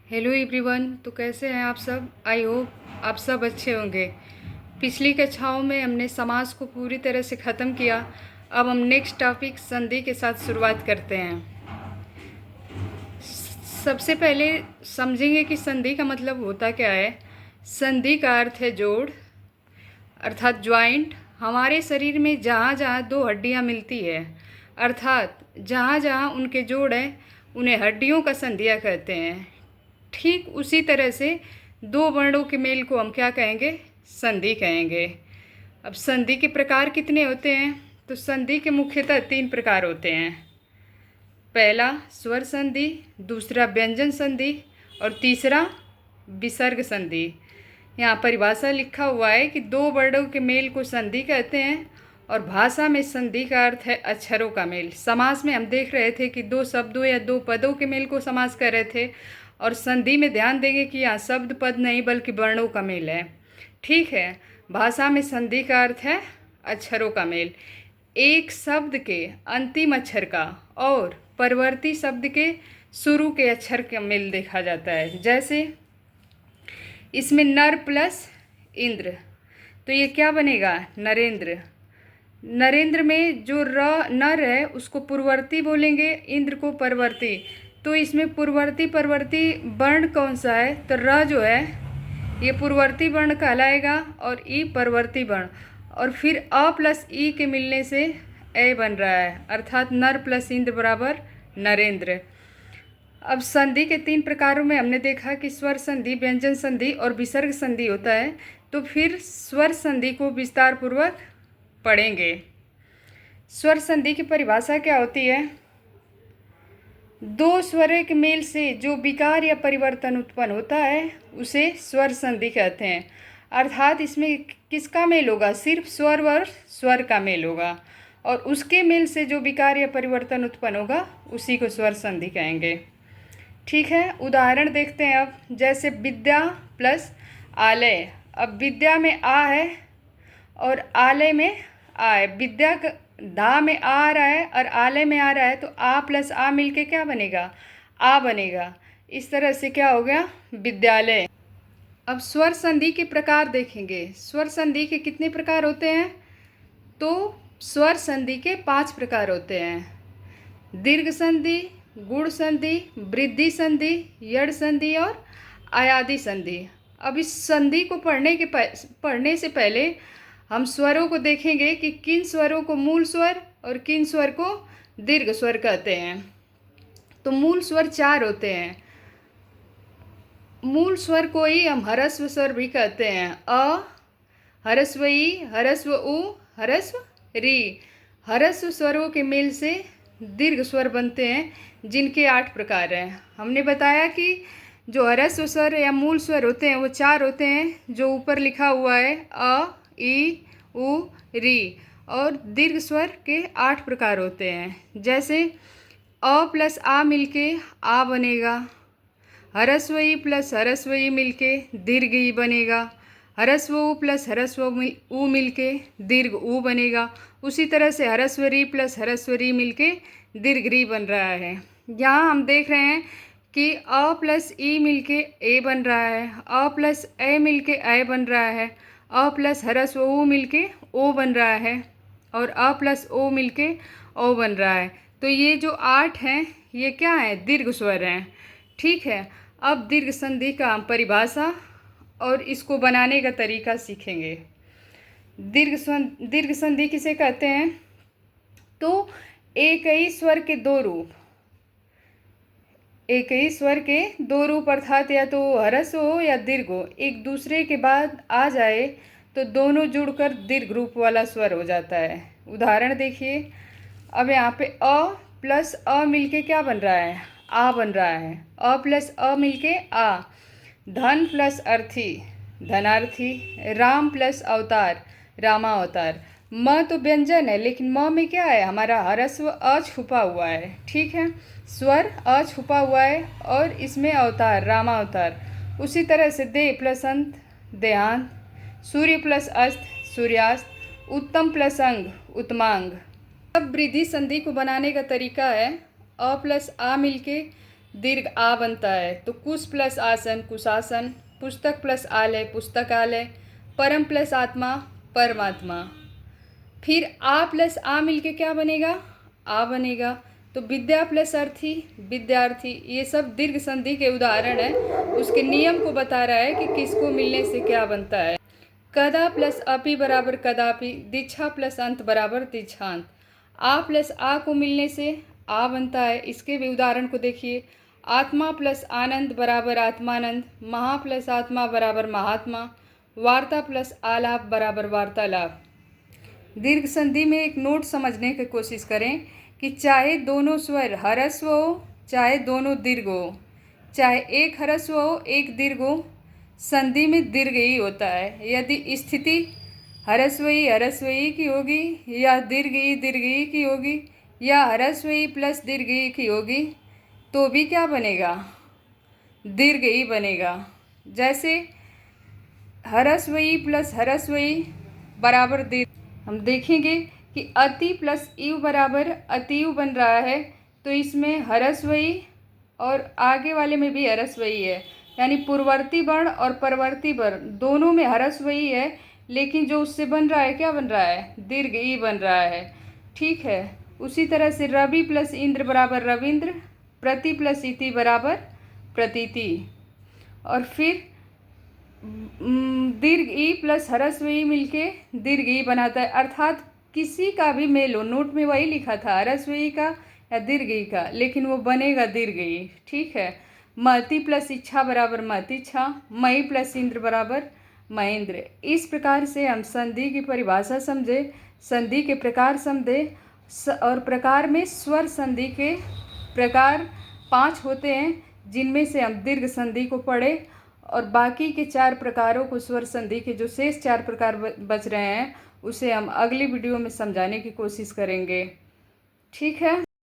Hello everyone. तो कैसे हैं आप सब? आई होप आप सब अच्छे होंगे। पिछली कक्षाओं में हमने समास को पूरी तरह से ख़त्म किया। अब हम नेक्स्ट टॉपिक संधि के साथ शुरुआत करते हैं। सबसे पहले समझेंगे कि संधि का मतलब होता क्या है। संधि का अर्थ है जोड़, अर्थात ज्वाइंट। हमारे शरीर में जहाँ जहाँ दो हड्डियाँ मिलती है, अर्थात जहाँ जहाँ उनके जोड़ हैं, उन्हें हड्डियों का संधियाँ कहते हैं। ठीक उसी तरह से दो वर्णों के मेल को हम क्या कहेंगे? संधि कहेंगे। अब संधि के प्रकार कितने होते हैं? तो संधि के मुख्यतः 3 प्रकार होते हैं। पहला स्वर संधि, दूसरा व्यंजन संधि और तीसरा विसर्ग संधि। यहाँ परिभाषा लिखा हुआ है कि दो वर्णों के मेल को संधि कहते हैं और भाषा में संधि का अर्थ है अक्षरों का मेल। समास में हम देख रहे थे कि दो शब्दों या दो पदों के मेल को समास कर रहे थे, और संधि में ध्यान देंगे कि यहाँ शब्द पद नहीं बल्कि वर्णों का मेल है। ठीक है, भाषा में संधि का अर्थ है अक्षरों का मेल। एक शब्द के अंतिम अक्षर का और परवर्ती शब्द के शुरू के अक्षर का मेल देखा जाता है। जैसे इसमें नर प्लस इंद्र, तो ये क्या बनेगा? नरेंद्र। नरेंद्र में जो नर है उसको पूर्ववर्ती बोलेंगे, इंद्र को परवर्ती। तो इसमें पूर्ववर्ती परवर्ती वर्ण कौन सा है? तो र जो है ये पूर्ववर्ती वर्ण कहलाएगा और ई परवर्ती वर्ण, और फिर अ प्लस ई के मिलने से ए बन रहा है, अर्थात नर प्लस इंद्र बराबर नरेंद्र। अब संधि के 3 प्रकारों में हमने देखा कि स्वर संधि, व्यंजन संधि और विसर्ग संधि होता है। तो फिर स्वर संधि को विस्तार पूर्वक पढ़ेंगे। स्वर संधि की परिभाषा क्या होती है? दो स्वरों के मेल से जो विकार या परिवर्तन उत्पन्न होता है उसे स्वर संधि कहते हैं। अर्थात इसमें किसका मेल होगा? सिर्फ स्वर और स्वर का मेल होगा, और उसके मेल से जो विकार या परिवर्तन उत्पन्न होगा उसी को स्वर संधि कहेंगे। ठीक है, उदाहरण देखते हैं अब। जैसे विद्या प्लस आलय। अब विद्या में आ है और आलय में आ है। विद्या धा में आ रहा है और आलय में आ रहा है, तो आ प्लस आ मिलके क्या बनेगा? आ बनेगा। इस तरह से क्या हो गया? विद्यालय। अब स्वर संधि के प्रकार देखेंगे। स्वर संधि के कितने प्रकार होते हैं? तो स्वर संधि के 5 प्रकार होते हैं। दीर्घ संधि, गुण संधि, वृद्धि संधि, यड़ संधि और आयादी संधि। अब इस संधि को पढ़ने से पहले हम स्वरों को देखेंगे कि किन स्वरों को मूल स्वर और किन स्वर को दीर्घ स्वर कहते हैं। तो मूल स्वर 4 होते हैं। मूल स्वर को ही हम ह्रस्व स्वर भी कहते हैं। अ, ह्रस्व ई, ह्रस्व उ, ह्रस्व री। ह्रस्व स्वरों के मेल से दीर्घ स्वर बनते हैं, जिनके 8 प्रकार हैं। हमने बताया कि जो ह्रस्व स्वर या मूल स्वर होते हैं वो 4 होते हैं, जो ऊपर लिखा हुआ है, अ, ई, उ, री। और दीर्घ स्वर के 8 प्रकार होते हैं। जैसे अ प्लस आ मिलके आ बनेगा, ह्रस्व ई प्लस ह्रस्व ई मिलके दीर्घ ई बनेगा, ह्रस्व उ प्लस ह्रस्व उ मिलके दीर्घ उ बनेगा। उसी तरह से ह्रस्व री प्लस ह्रस्व री मिलके दीर्घ री बन रहा है। यहाँ हम देख रहे हैं कि अ प्लस ई मिलके ए बन रहा है, अ प्लस ए मिलके ए बन रहा है, अ प्लस ह्रस्व उ मिलके ओ बन रहा है, और अ प्लस ओ मिलके ओ बन रहा है। तो ये जो 8 हैं ये क्या है? दीर्घ स्वर हैं। ठीक है, अब दीर्घ संधि का हम परिभाषा और इसको बनाने का तरीका सीखेंगे। दीर्घ संधि किसे कहते हैं? तो एक ही स्वर के 2 रूप, एक ही स्वर के 2 रूप अर्थात या तो ह्रस्व हो या दीर्घ हो, एक दूसरे के बाद आ जाए तो दोनों जुड़कर दीर्घ रूप वाला स्वर हो जाता है। उदाहरण देखिए। अब यहाँ पे अ प्लस अ मिलके क्या बन रहा है? आ बन रहा है। अ प्लस अ मिलके आ। धन प्लस अर्थी, धनार्थी। राम प्लस अवतार, रामावतार। म तो व्यंजन है, लेकिन म में क्या है? हमारा ह्रस्व अ छुपा हुआ है। ठीक है, स्वर अ छुपा हुआ है और इसमें अवतार, रामावतार। उसी तरह से दे प्लस अंत, देहांत। सूर्य प्लस अस्त, सूर्यास्त। उत्तम प्लस अंग, उत्तमांग। अब वृद्धि संधि को बनाने का तरीका है। अ प्लस आ मिलके दीर्घ आ बनता है। तो कुश प्लस आसन कुशासन, पुस्तक प्लस आलय पुस्तकालय, परम प्लस आत्मा परमात्मा। फिर आ प्लस आ मिलके क्या बनेगा? आ बनेगा। तो विद्या प्लस अर्थी विद्यार्थी। ये सब दीर्घ संधि के उदाहरण है, उसके नियम को बता रहा है कि किसको मिलने से क्या बनता है। कदा प्लस अपि बराबर कदापि, दीक्षा प्लस अंत बराबर दीक्षांत। आ प्लस आ को मिलने से आ बनता है, इसके भी उदाहरण को देखिए। आत्मा प्लस आनंद बराबर आत्मानंद, महा प्लस आत्मा बराबर महात्मा, वार्ता प्लस आलाप बराबर वार्तालाप। दीर्घ संधि में एक नोट समझने की कोशिश करें कि चाहे दोनों स्वर ह्रस्व हो चाहे दोनों दीर्घ हो, चाहे एक ह्रस्व हो एक दीर्घ हो, संधि में दीर्घ ही होता है। यदि स्थिति ह्रस्व ई की होगी या दीर्घ ई की होगी या ह्रस्व ई प्लस दीर्घ ई की होगी तो भी क्या बनेगा? दीर्घ ई बनेगा। जैसे ह्रस्व ई प्लस ह्रस्व ई बराबर दीर्घ। हम देखेंगे कि अति प्लस यु बराबर अतियु बन रहा है, तो इसमें ह्रस्व ई और आगे वाले में भी ह्रस्व ई है, यानी पूर्ववर्ती वर्ण और परवर्ती वर्ण दोनों में ह्रस्व ई है, लेकिन जो उससे बन रहा है क्या बन रहा है? दीर्घ ई बन रहा है। ठीक है। उसी तरह से रवि प्लस इंद्र बराबर रविंद्र, प्रति प्लस इति बराबर प्रतीति। और फिर दीर्घ ई प्लस ह्रस्व ई मिलके दीर्घ ई बनाता है। अर्थात किसी का भी मेल हो, नोट में वही लिखा था ह्रस्व ई का या दीर्घ ई का, लेकिन वो बनेगा दीर्घ ई। ठीक है। महति प्लस इच्छा बराबर महतीच्छा, मई प्लस इंद्र बराबर महेंद्र। इस प्रकार से हम संधि की परिभाषा समझे, संधि के प्रकार समझे, और प्रकार में स्वर संधि के प्रकार 5 होते हैं, जिनमें से हम दीर्घ संधि को पढ़े, और बाकी के 4 प्रकारों को स्वर संधि के जो शेष 4 प्रकार बच रहे हैं उसे हम अगली वीडियो में समझाने की कोशिश करेंगे। ठीक है।